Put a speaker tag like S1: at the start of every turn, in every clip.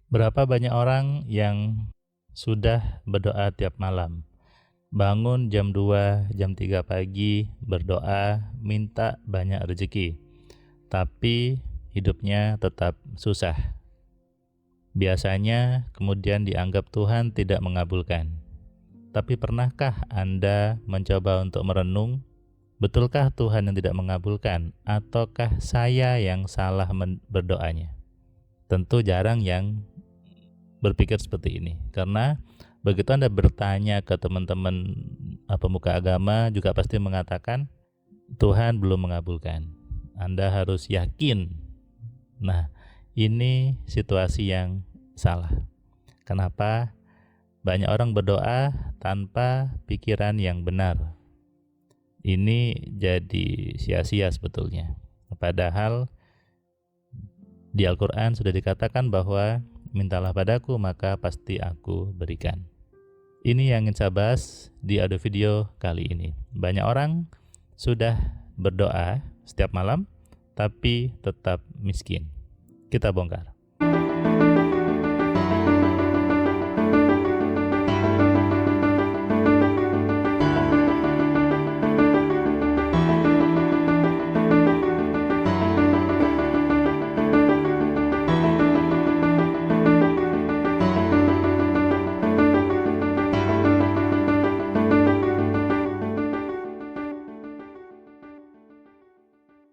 S1: Berapa banyak orang yang sudah berdoa tiap malam, bangun jam 2, jam 3 pagi, berdoa, minta banyak rezeki, tapi hidupnya tetap susah. Biasanya kemudian dianggap Tuhan tidak mengabulkan. Tapi pernahkah Anda mencoba untuk merenung, betulkah Tuhan yang tidak mengabulkan, ataukah saya yang salah berdoanya? Tentu jarang yang berpikir seperti ini, karena begitu Anda bertanya ke teman-teman pemuka agama juga pasti mengatakan Tuhan belum mengabulkan. Anda harus yakin. Nah, ini situasi yang salah. Kenapa? Banyak orang berdoa tanpa pikiran yang benar. Ini jadi sia-sia sebetulnya. Padahal di Al-Quran sudah dikatakan bahwa mintalah padaku maka pasti aku berikan. Ini yang ingin saya bahas di audio video kali ini. Banyak orang sudah berdoa setiap malam tapi tetap miskin. Kita bongkar.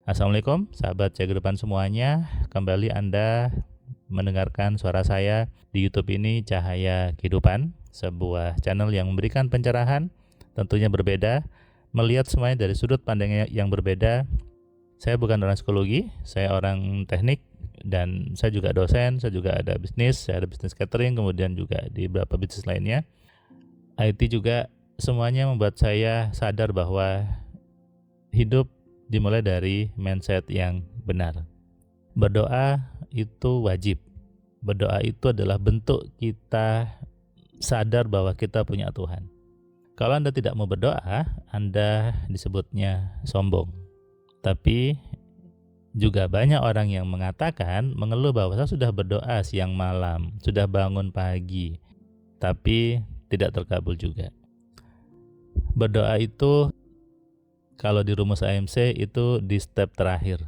S1: Assalamualaikum sahabat Jaga Depan semuanya. Kembali Anda mendengarkan suara saya di YouTube ini, Cahaya Kehidupan, sebuah channel yang memberikan pencerahan, tentunya berbeda, melihat semuanya dari sudut pandang yang berbeda. Saya bukan orang psikologi, saya orang teknik, dan saya juga dosen, saya juga ada bisnis, saya ada bisnis catering, kemudian juga di beberapa bisnis lainnya. IT juga, semuanya membuat saya sadar bahwa hidup dimulai dari mindset yang benar. Berdoa itu wajib. Berdoa itu adalah bentuk kita sadar bahwa kita punya Tuhan. Kalau Anda tidak mau berdoa, Anda disebutnya sombong. Tapi juga banyak orang yang mengatakan, mengeluh bahwa saya sudah berdoa siang malam, sudah bangun pagi, tapi tidak terkabul juga. Berdoa itu kalau di rumus AMC itu di step terakhir.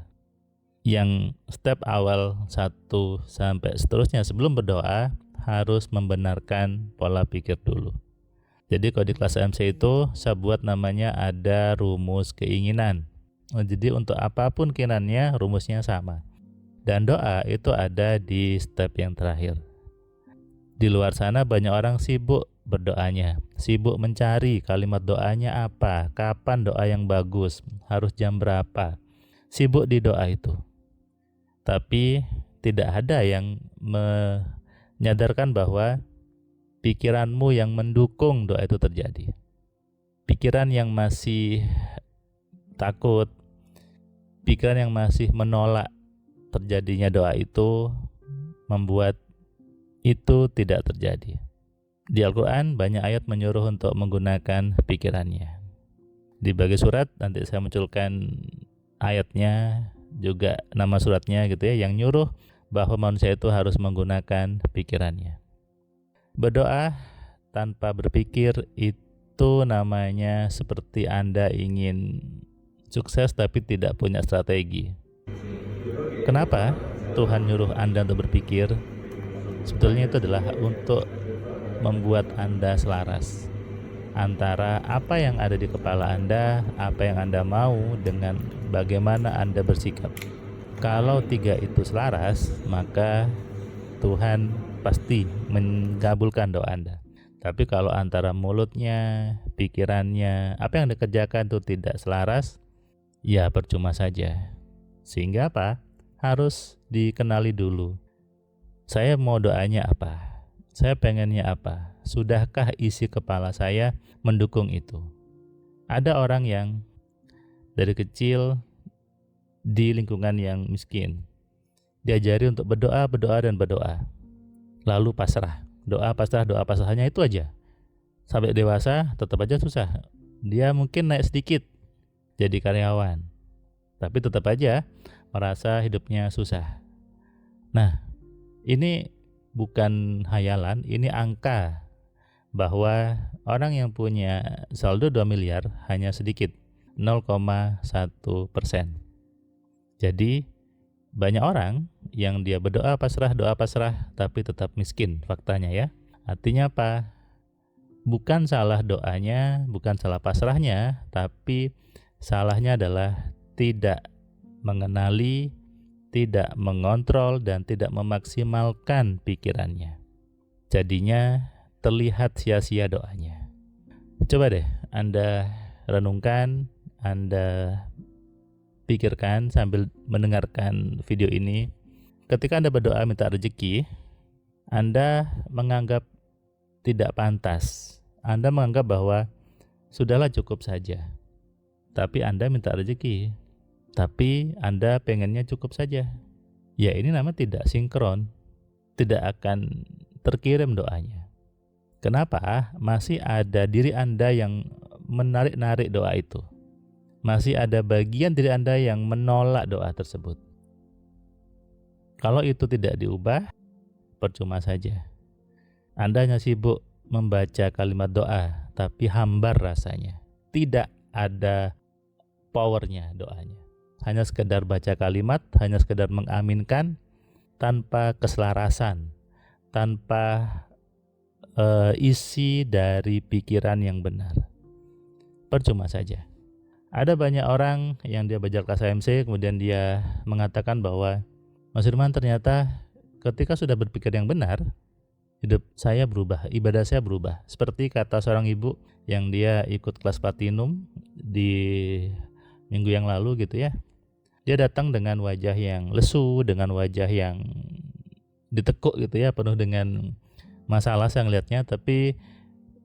S1: Yang step awal 1 sampai seterusnya sebelum berdoa harus membenarkan pola pikir dulu. Jadi kalau di kelas AMC itu saya buat namanya ada rumus keinginan. Jadi untuk apapun keinginannya rumusnya sama. Dan doa itu ada di step yang terakhir. Di luar sana banyak orang sibuk berdoanya, sibuk mencari kalimat doanya apa, kapan doa yang bagus, harus jam berapa. Sibuk di doa itu. Tapi tidak ada yang menyadarkan bahwa pikiranmu yang mendukung doa itu terjadi. Pikiran yang masih takut, pikiran yang masih menolak terjadinya doa itu membuat itu tidak terjadi. Di Al-Quran banyak ayat menyuruh untuk menggunakan pikirannya. Di bagian surat nanti saya munculkan ayatnya, juga nama suratnya gitu ya, yang nyuruh bahwa manusia itu harus menggunakan pikirannya. Berdoa tanpa berpikir itu namanya seperti Anda ingin sukses tapi tidak punya strategi. Kenapa Tuhan nyuruh Anda untuk berpikir? Sebetulnya itu adalah untuk membuat Anda selaras antara apa yang ada di kepala Anda, apa yang Anda mau, dengan bagaimana Anda bersikap. Kalau 3 itu selaras, maka Tuhan pasti mengabulkan doa Anda. Tapi kalau antara mulutnya, pikirannya, apa yang Anda kerjakan itu tidak selaras, ya percuma saja. Sehingga apa? Harus dikenali dulu. Saya mau doanya apa? Saya pengennya apa? Sudahkah isi kepala saya mendukung itu? Ada orang yang dari kecil di lingkungan yang miskin, diajari untuk berdoa, dan berdoa. Lalu pasrah, doa pasrah, hanya itu aja. Sampai dewasa tetap aja susah. Dia mungkin naik sedikit jadi karyawan, tapi tetap aja merasa hidupnya susah. Nah, ini bukan hayalan, ini angka bahwa orang yang punya saldo 2 miliar hanya sedikit, 0,1%. Jadi banyak orang yang dia berdoa pasrah, tapi tetap miskin faktanya ya. Artinya apa? Bukan salah doanya, bukan salah pasrahnya, tapi salahnya adalah tidak mengenali, tidak mengontrol, dan tidak memaksimalkan pikirannya. Jadinya terlihat sia-sia doanya. Coba deh Anda renungkan, Anda pikirkan sambil mendengarkan video ini. Ketika Anda berdoa minta rezeki, Anda menganggap tidak pantas. Anda menganggap bahwa sudahlah cukup saja. Tapi Anda minta rezeki, tapi Anda pengennya cukup saja. Ya ini namanya tidak sinkron, tidak akan terkirim doanya. Kenapa? Masih ada diri Anda yang menarik-narik doa itu. Masih ada bagian diri Anda yang menolak doa tersebut. Kalau itu tidak diubah, percuma saja. Anda hanya sibuk membaca kalimat doa, tapi hambar rasanya. Tidak ada powernya doanya. Hanya sekedar baca kalimat, hanya sekedar mengaminkan, tanpa keselarasan, tanpa isi dari pikiran yang benar. Percuma saja. Ada banyak orang yang dia belajar kelas AMC, kemudian dia mengatakan bahwa Mas Firman ternyata ketika sudah berpikir yang benar, hidup saya berubah, ibadah saya berubah. Seperti kata seorang ibu yang dia ikut kelas platinum di minggu yang lalu gitu ya. Dia datang dengan wajah yang lesu, dengan wajah yang ditekuk gitu ya, penuh dengan masalah saya ngelihatnya. Tapi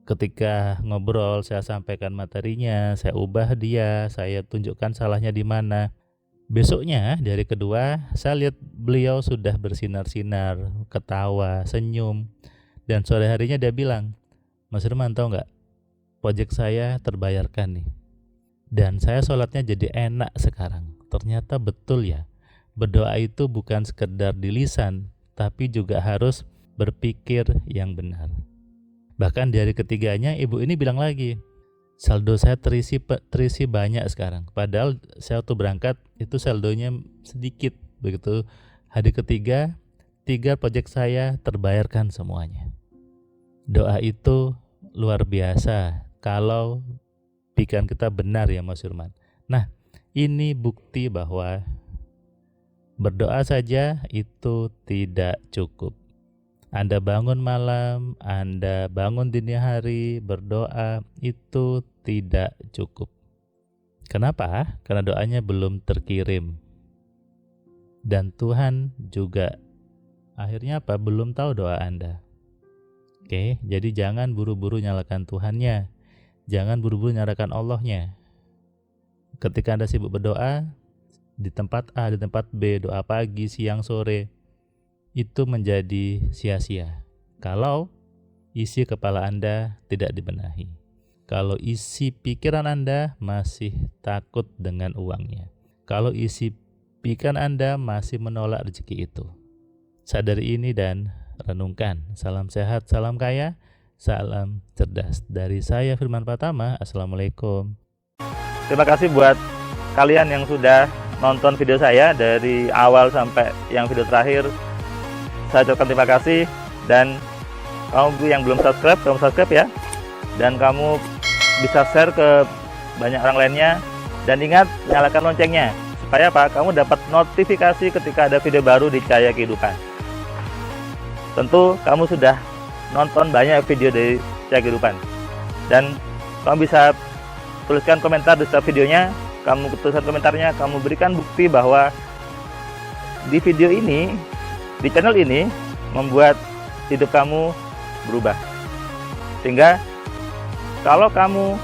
S1: ketika ngobrol, saya sampaikan materinya, saya ubah dia, saya tunjukkan salahnya di mana. Besoknya, di hari kedua, saya lihat beliau sudah bersinar-sinar, ketawa, senyum. Dan sore harinya dia bilang, Mas Firman tahu nggak, proyek saya terbayarkan nih. Dan saya sholatnya jadi enak sekarang. Ternyata betul ya, berdoa itu bukan sekedar di lisan, tapi juga harus berpikir yang benar. Bahkan di hari ketiganya ibu ini bilang lagi, saldo saya terisi banyak sekarang. Padahal saya waktu berangkat itu saldonya sedikit. Begitu hari ketiga, 3 proyek saya terbayarkan semuanya. Doa itu luar biasa kalau pikiran kita benar ya Mas Firman. Nah, ini bukti bahwa berdoa saja itu tidak cukup. Anda bangun malam, Anda bangun dini hari, berdoa itu tidak cukup. Kenapa? Karena doanya belum terkirim. Dan Tuhan juga akhirnya apa? Belum tahu doa Anda. Oke, jadi jangan buru-buru nyalakan Tuhannya. Jangan buru-buru nyalakan Allahnya. Ketika Anda sibuk berdoa, di tempat A, di tempat B, doa pagi, siang, sore, itu menjadi sia-sia kalau isi kepala Anda tidak dibenahi. Kalau isi pikiran Anda masih takut dengan uangnya. Kalau isi pikiran Anda masih menolak rezeki itu. Sadari ini dan renungkan. Salam sehat, salam kaya, salam cerdas. Dari saya Firman Pratama, Assalamualaikum. Terima kasih buat kalian yang sudah nonton video saya dari awal sampai yang video terakhir. Saya ucapkan terima kasih, dan kamu yang belum subscribe, kamu subscribe ya. Dan kamu bisa share ke banyak orang lainnya. Dan ingat, nyalakan loncengnya. Supaya apa? Kamu dapat notifikasi ketika ada video baru di Cahaya Kehidupan. Tentu kamu sudah nonton banyak video dari Cahaya Kehidupan. Dan kamu bisa tuliskan komentar di setiap videonya. Kamu tuliskan komentarnya, kamu berikan bukti bahwa di video ini, di channel ini membuat hidup kamu berubah. Sehingga kalau kamu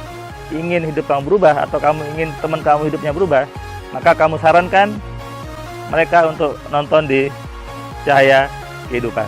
S1: ingin hidup kamu berubah, atau kamu ingin teman kamu hidupnya berubah, maka kamu sarankan mereka untuk nonton di Cahaya Kehidupan.